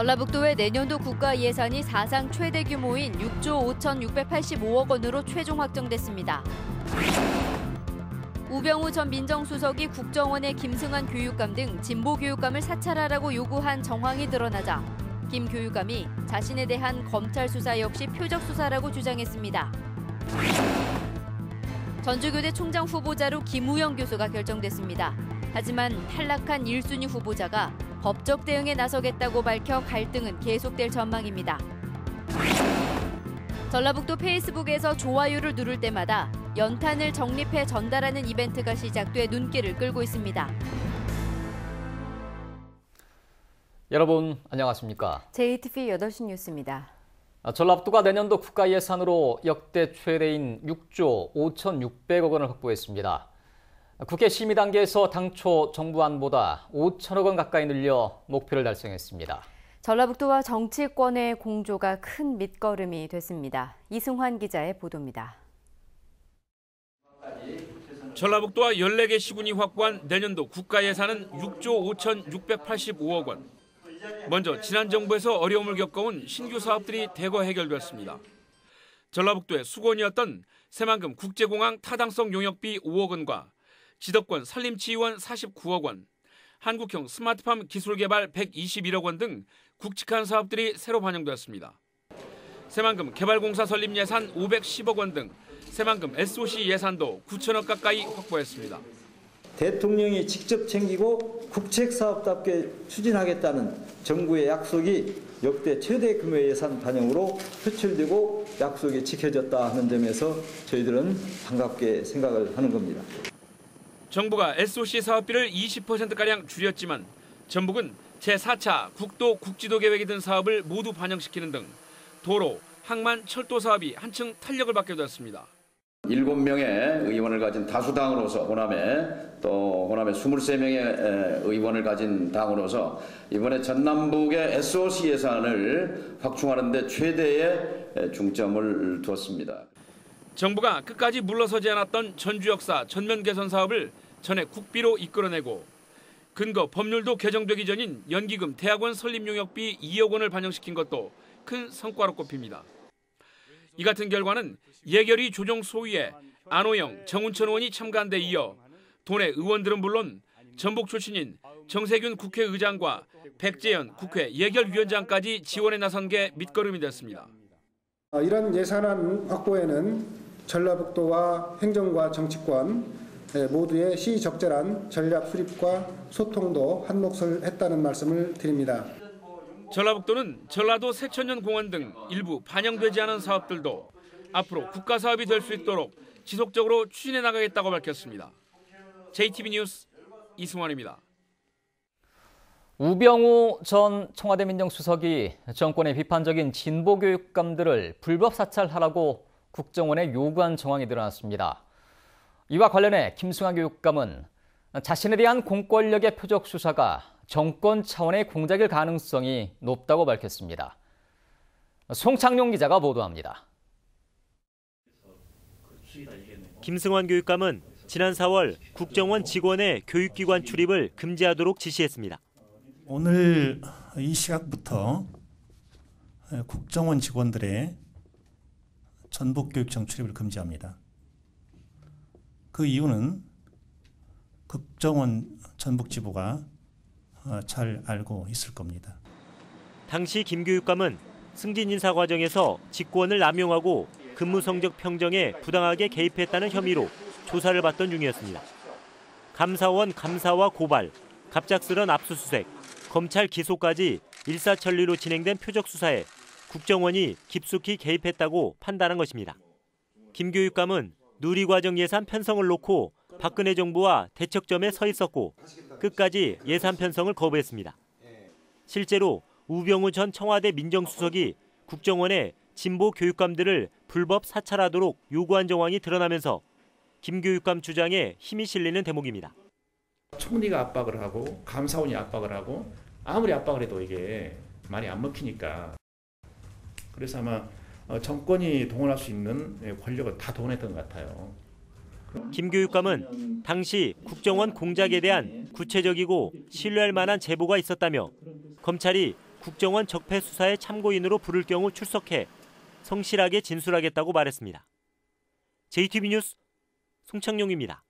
전라북도의 내년도 국가 예산이 사상 최대 규모인 6조 5,685억 원으로 최종 확정됐습니다. 우병우 전 민정수석이 국정원의 김승환 교육감 등 진보 교육감을 사찰하라고 요구한 정황이 드러나자 김 교육감이 자신에 대한 검찰 수사 역시 표적 수사라고 주장했습니다. 전주교대 총장 후보자로 김우영 교수가 결정됐습니다. 하지만 탈락한 1순위 후보자가 법적 대응에 나서겠다고 밝혀 갈등은 계속될 전망입니다. 전라북도 페이스북에서 좋아요를 누를 때마다 연탄을 적립해 전달하는 이벤트가 시작돼 눈길을 끌고 있습니다. 여러분 안녕하십니까? JTV 8시 뉴스입니다. 전라북도가 내년도 국가 예산으로 역대 최대인 6조 5,600억 원을 확보했습니다. 국회 심의 단계에서 당초 정부안보다 5천억 원 가까이 늘려 목표를 달성했습니다. 전라북도와 정치권의 공조가 큰 밑거름이 됐습니다. 이승환 기자의 보도입니다. 전라북도와 14개 시군이 확보한 내년도 국가 예산은 6조 5,685억 원. 먼저 지난 정부에서 어려움을 겪어온 신규 사업들이 대거 해결됐습니다. 전라북도의 수건이었던 새만금 국제공항 타당성 용역비 5억 원과 지덕권 산림치유원 49억 원, 한국형 스마트팜 기술개발 121억 원 등 굵직한 사업들이 새로 반영되었습니다. 새만금 개발공사 설립 예산 510억 원 등 새만금 SOC 예산도 9천억 가까이 확보했습니다. 대통령이 직접 챙기고 국책사업답게 추진하겠다는 정부의 약속이 역대 최대 규모의 예산 반영으로 표출되고 약속이 지켜졌다 하는 점에서 저희들은 반갑게 생각을 하는 겁니다. 정부가 SOC 사업비를 20%가량 줄였지만 전북은 제4차 국도 국지도 계획에 든 사업을 모두 반영시키는 등 도로, 항만, 철도 사업이 한층 탄력을 받게 되었습니다. 7명의 의원을 가진 다수당으로서 호남에 23명의 의원을 가진 당으로서 이번에 전남북의 SOC 예산을 확충하는 데 최대의 중점을 두었습니다. 정부가 끝까지 물러서지 않았던 전주 역사 전면 개선 사업을 전액 국비로 이끌어내고 근거 법률도 개정되기 전인 연기금 대학원 설립 용역비 2억 원을 반영시킨 것도 큰 성과로 꼽힙니다. 이 같은 결과는 예결위 조정 소위에 안호영, 정운천 의원이 참가한 데 이어 도내 의원들은 물론 전북 출신인 정세균 국회의장과 백재현 국회 예결위원장까지 지원에 나선 게 밑거름이 됐습니다. 이런 예산안 확보에는 전라북도와 행정과 정치권 모두의 시적절한 전략 수립과 소통도 한몫을 했다는 말씀을 드립니다. 전라북도는 전라도 새천년 공원 등 일부 반영되지 않은 사업들도 앞으로 국가 사업이 될 수 있도록 지속적으로 추진해 나가겠다고 밝혔습니다. JTB 뉴스 이승환입니다. 우병우 전 청와대 민정수석이 정권의 비판적인 진보 교육감들을 불법 사찰하라고 국정원에 요구한 정황이 드러났습니다. 이와 관련해 김승환 교육감은 자신에 대한 공권력의 표적 수사가 정권 차원의 공작일 가능성이 높다고 밝혔습니다. 송창용 기자가 보도합니다. 김승환 교육감은 지난 4월 국정원 직원의 교육기관 출입을 금지하도록 지시했습니다. 오늘 이 시각부터 국정원 직원들의 전북교육청 출입을 금지합니다. 그 이유는 국정원 전북지부가 잘 알고 있을 겁니다. 당시 김 교육감은 승진 인사 과정에서 직권을 남용하고 근무 성적 평정에 부당하게 개입했다는 혐의로 조사를 받던 중이었습니다. 감사원 감사와 고발, 갑작스런 압수수색, 검찰 기소까지 일사천리로 진행된 표적 수사에 국정원이 깊숙이 개입했다고 판단한 것입니다. 김 교육감은 누리과정 예산 편성을 놓고 박근혜 정부와 대척점에 서 있었고 끝까지 예산 편성을 거부했습니다. 실제로 우병우 전 청와대 민정수석이 국정원에 진보 교육감들을 불법 사찰하도록 요구한 정황이 드러나면서 김 교육감 주장에 힘이 실리는 대목입니다. 총리가 압박을 하고 감사원이 압박을 하고 아무리 압박을 해도 이게 말이 안 먹히니까 그래서 아마 정권이 동원할 수 있는 권력을 다 동원했던 것 같아요. 김 교육감은 당시 국정원 공작에 대한 구체적이고 신뢰할 만한 제보가 있었다며 검찰이 국정원 적폐 수사의 참고인으로 부를 경우 출석해 성실하게 진술하겠다고 말했습니다. JTB 뉴스 송창용입니다.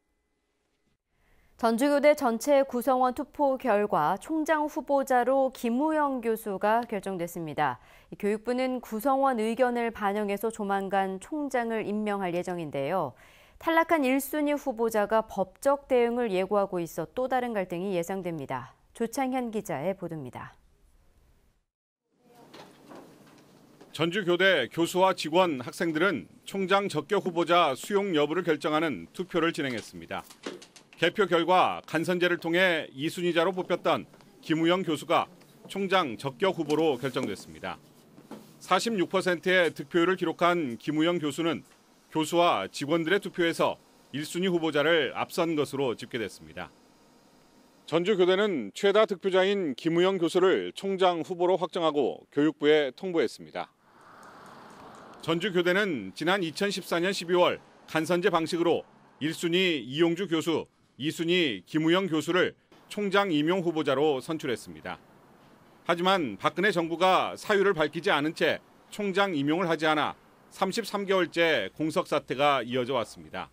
전주교대 전체 구성원 투표 결과 총장 후보자로 김우영 교수가 결정됐습니다. 교육부는 구성원 의견을 반영해서 조만간 총장을 임명할 예정인데요. 탈락한 1순위 후보자가 법적 대응을 예고하고 있어 또 다른 갈등이 예상됩니다. 조창현 기자의 보도입니다. 전주교대 교수와 직원, 학생들은 총장 적격 후보자 수용 여부를 결정하는 투표를 진행했습니다. 개표 결과 간선제를 통해 2순위자로 뽑혔던 김우영 교수가 총장 적격 후보로 결정됐습니다. 46%의 득표율을 기록한 김우영 교수는 교수와 직원들의 투표에서 1순위 후보자를 앞선 것으로 집계됐습니다. 전주교대는 최다 득표자인 김우영 교수를 총장 후보로 확정하고 교육부에 통보했습니다. 전주교대는 지난 2014년 12월 간선제 방식으로 1순위 이용주 교수, 2순위 김우영 교수를 총장 임용 후보자로 선출했습니다. 하지만 박근혜 정부가 사유를 밝히지 않은 채 총장 임용을 하지 않아 33개월째 공석 사태가 이어져 왔습니다.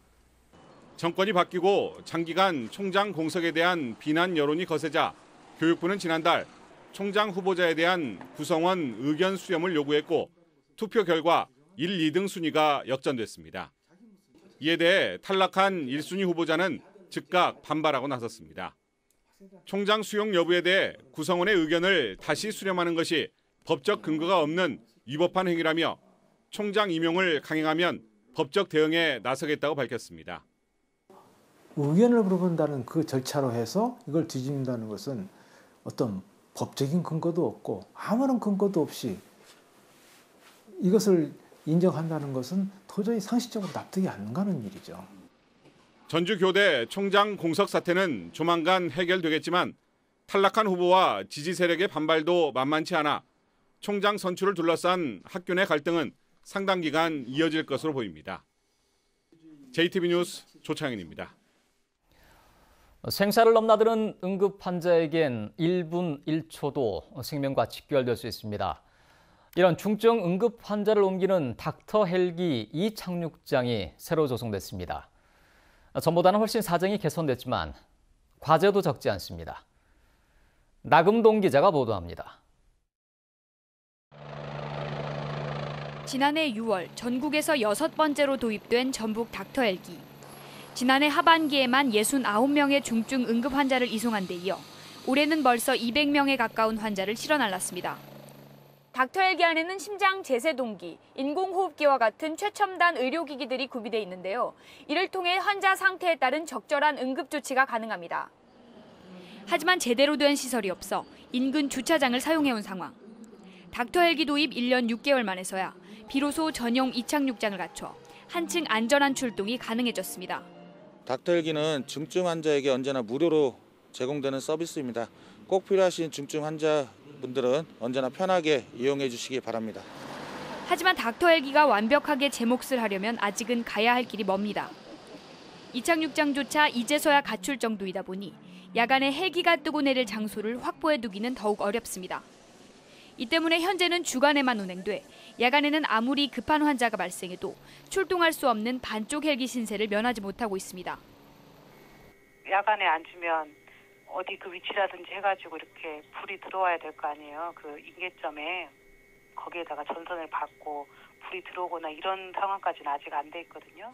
정권이 바뀌고 장기간 총장 공석에 대한 비난 여론이 거세자 교육부는 지난달 총장 후보자에 대한 구성원 의견 수렴을 요구했고 투표 결과 1, 2등 순위가 역전됐습니다. 이에 대해 탈락한 1순위 후보자는 즉각 반발하고 나섰습니다. 총장 수용 여부에 대해 구성원의 의견을 다시 수렴하는 것이 법적 근거가 없는 위법한 행위라며 총장 임용을 강행하면 법적 대응에 나서겠다고 밝혔습니다. 의견을 물어본다는 그 절차로 해서 이걸 뒤집는다는 것은 어떤 법적인 근거도 없고 아무런 근거도 없이 이것을 인정한다는 것은 도저히 상식적으로 납득이 안 가는 일이죠. 전주교대 총장 공석 사태는 조만간 해결되겠지만 탈락한 후보와 지지 세력의 반발도 만만치 않아 총장 선출을 둘러싼 학교 내 갈등은 상당 기간 이어질 것으로 보입니다. JTB 뉴스 조창현입니다. 생사를 넘나드는 응급 환자에겐 1분 1초도 생명과 직결될 수 있습니다. 이런 중증 응급 환자를 옮기는 닥터 헬기 2착륙장이 새로 조성됐습니다. 전보다는 훨씬 사정이 개선됐지만 과제도 적지 않습니다. 나금동 기자가 보도합니다. 지난해 6월 전국에서 6번째로 도입된 전북 닥터 헬기. 지난해 하반기에만 69명의 중증 응급 환자를 이송한 데 이어 올해는 벌써 200명에 가까운 환자를 실어 날랐습니다. 닥터 헬기 안에는 심장 제세동기, 인공호흡기와 같은 최첨단 의료기기들이 구비돼 있는데요. 이를 통해 환자 상태에 따른 적절한 응급 조치가 가능합니다. 하지만 제대로 된 시설이 없어 인근 주차장을 사용해온 상황. 닥터 헬기 도입 1년 6개월 만에서야 비로소 전용 2착륙장을 갖춰 한층 안전한 출동이 가능해졌습니다. 닥터 헬기는 중증 환자에게 언제나 무료로 제공되는 서비스입니다. 꼭 필요하신 중증 환자분들은 언제나 편하게 이용해 주시기 바랍니다. 하지만 닥터 헬기가 완벽하게 제 몫을 하려면 아직은 가야 할 길이 멉니다. 2착륙장조차 이제서야 갖출 정도이다 보니 야간에 헬기가 뜨고 내릴 장소를 확보해 두기는 더욱 어렵습니다. 이 때문에 현재는 주간에만 운행돼 야간에는 아무리 급한 환자가 발생해도 출동할 수 없는 반쪽 헬기 신세를 면하지 못하고 있습니다. 야간에 앉으면 어디 그 위치라든지 해가지고 이렇게 불이 들어와야 될 거 아니에요. 그 인계점에 거기에다가 전선을 받고 불이 들어오거나 이런 상황까지는 아직 안 돼 있거든요.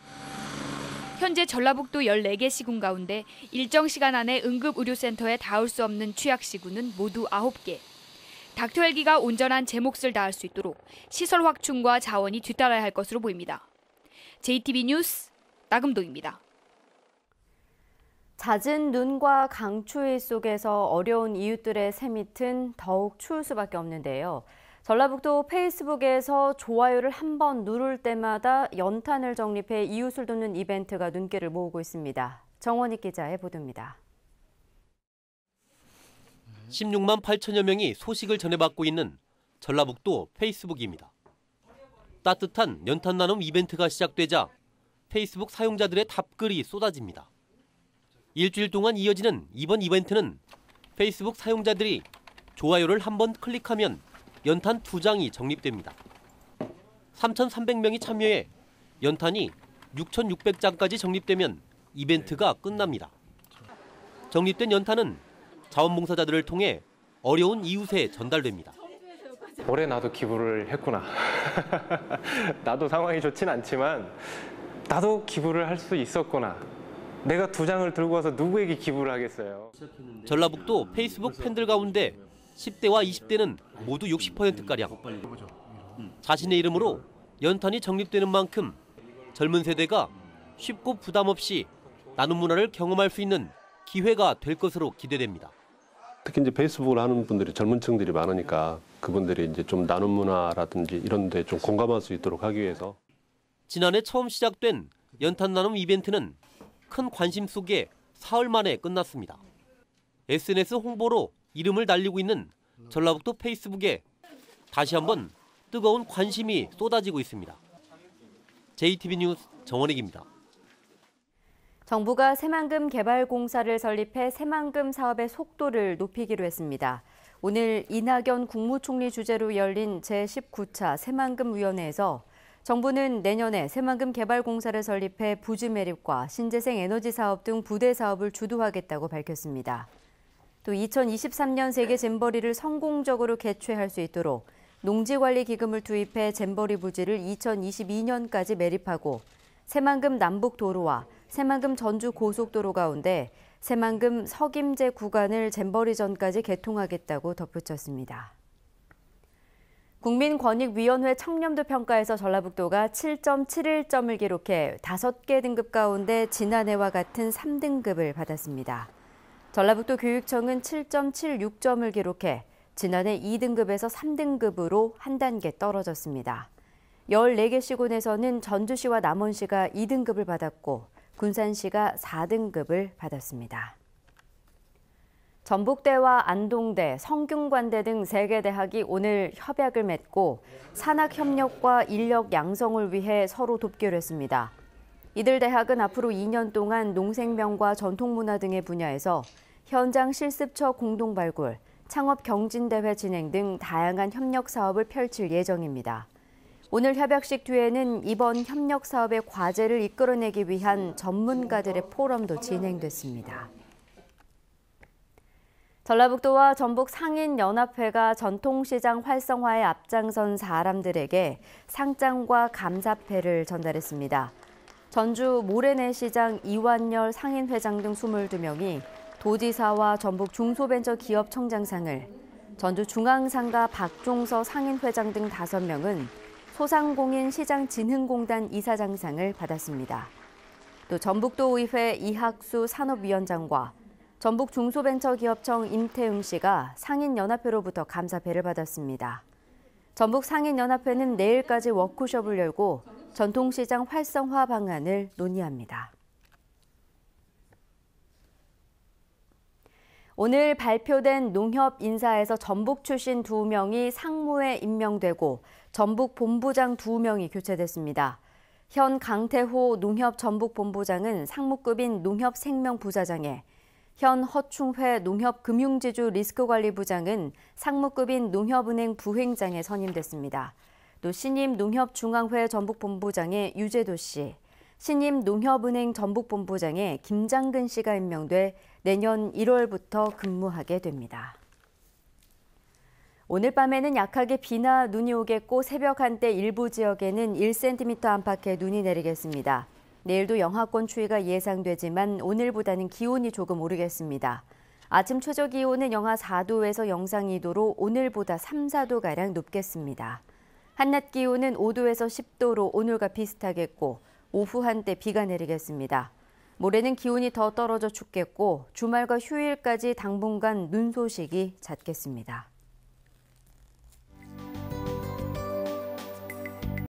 현재 전라북도 14개 시군 가운데 일정 시간 안에 응급의료센터에 닿을 수 없는 취약시군은 모두 9개. 닥터 헬기가 온전한 제 몫을 다할 수 있도록 시설 확충과 자원이 뒤따라야 할 것으로 보입니다. JTB 뉴스 나금동입니다. 잦은 눈과 강추위 속에서 어려운 이웃들의 세밑은 더욱 추울 수밖에 없는데요. 전라북도 페이스북에서 좋아요를 한 번 누를 때마다 연탄을 적립해 이웃을 돕는 이벤트가 눈길을 모으고 있습니다. 정원익 기자의 보도입니다. 16만 8천여 명이 소식을 전해받고 있는 전라북도 페이스북입니다. 따뜻한 연탄 나눔 이벤트가 시작되자 페이스북 사용자들의 답글이 쏟아집니다. 일주일 동안 이어지는 이번 이벤트는 페이스북 사용자들이 좋아요를 한번 클릭하면 연탄 2장이 적립됩니다. 3,300명이 참여해 연탄이 6,600장까지 적립되면 이벤트가 끝납니다. 적립된 연탄은 자원봉사자들을 통해 어려운 이웃에 전달됩니다. 올해 나도 기부를 했구나. 나도 상황이 좋진 않지만 나도 기부를 할 수 있었구나. 내가 2장을 들고 와서 누구에게 기부를 하겠어요. 전라북도 페이스북 팬들 가운데 10대와 20대는 모두 60%가량. 자신의 이름으로 연탄이 적립되는 만큼 젊은 세대가 쉽고 부담 없이 나눔 문화를 경험할 수 있는 기회가 될 것으로 기대됩니다. 특히 이제 페이스북을 하는 분들이 젊은 층들이 많으니까 그분들이 이제 좀 나눔 문화라든지 이런 데 좀 공감할 수 있도록 하기 위해서 지난해 처음 시작된 연탄 나눔 이벤트는 큰 관심 속에 사흘 만에 끝났습니다. SNS 홍보로 이름을 날리고 있는 전라북도 페이스북에 다시 한번 뜨거운 관심이 쏟아지고 있습니다. JTB 뉴스 정원익입니다. 정부가 새만금 개발공사를 설립해 새만금 사업의 속도를 높이기로 했습니다. 오늘 이낙연 국무총리 주재로 열린 제19차 새만금위원회에서 정부는 내년에 새만금 개발공사를 설립해 부지 매립과 신재생 에너지 사업 등 부대 사업을 주도하겠다고 밝혔습니다. 또 2023년 세계 잼버리를 성공적으로 개최할 수 있도록 농지관리기금을 투입해 잼버리 부지를 2022년까지 매립하고 새만금 남북도로와 새만금 전주 고속도로 가운데 새만금 석임제 구간을 잼버리 전까지 개통하겠다고 덧붙였습니다. 국민권익위원회 청렴도 평가에서 전라북도가 7.71점을 기록해 5개 등급 가운데 지난해와 같은 3등급을 받았습니다. 전라북도 교육청은 7.76점을 기록해 지난해 2등급에서 3등급으로 한 단계 떨어졌습니다. 14개 시군에서는 전주시와 남원시가 2등급을 받았고 군산시가 4등급을 받았습니다. 전북대와 안동대, 성균관대 등 3개 대학이 오늘 협약을 맺고 산학협력과 인력 양성을 위해 서로 돕기로 했습니다. 이들 대학은 앞으로 2년 동안 농생명과 전통문화 등의 분야에서 현장 실습처 공동 발굴, 창업 경진대회 진행 등 다양한 협력 사업을 펼칠 예정입니다. 오늘 협약식 뒤에는 이번 협력 사업의 과제를 이끌어내기 위한 전문가들의 포럼도 진행됐습니다. 전라북도와 전북 상인연합회가 전통시장 활성화에 앞장선 사람들에게 상장과 감사패를 전달했습니다. 전주 모래내시장 이완열 상인회장 등 22명이 도지사와 전북 중소벤처기업청장상을, 전주 중앙상가 박종서 상인회장 등 5명은 소상공인 시장진흥공단 이사장상을 받았습니다. 또 전북도의회 이학수 산업위원장과 전북 중소벤처기업청 임태웅 씨가 상인연합회로부터 감사패를 받았습니다. 전북 상인연합회는 내일까지 워크숍을 열고 전통시장 활성화 방안을 논의합니다. 오늘 발표된 농협 인사에서 전북 출신 2명이 상무에 임명되고 전북 본부장 2명이 교체됐습니다. 현 강태호 농협 전북 본부장은 상무급인 농협 생명부사장에, 현 허충회 농협금융지주 리스크관리부장은 상무급인 농협은행 부행장에 선임됐습니다. 또 신임 농협중앙회 전북본부장에 유재도 씨, 신임 농협은행 전북본부장에 김장근 씨가 임명돼 내년 1월부터 근무하게 됩니다. 오늘 밤에는 약하게 비나 눈이 오겠고 새벽 한때 일부 지역에는 1cm 안팎의 눈이 내리겠습니다. 내일도 영하권 추위가 예상되지만 오늘보다는 기온이 조금 오르겠습니다. 아침 최저 기온은 영하 4도에서 영상 2도로 오늘보다 3, 4도가량 높겠습니다. 한낮 기온은 5도에서 10도로 오늘과 비슷하겠고 오후 한때 비가 내리겠습니다. 모레는 기온이 더 떨어져 춥겠고 주말과 휴일까지 당분간 눈 소식이 잦겠습니다.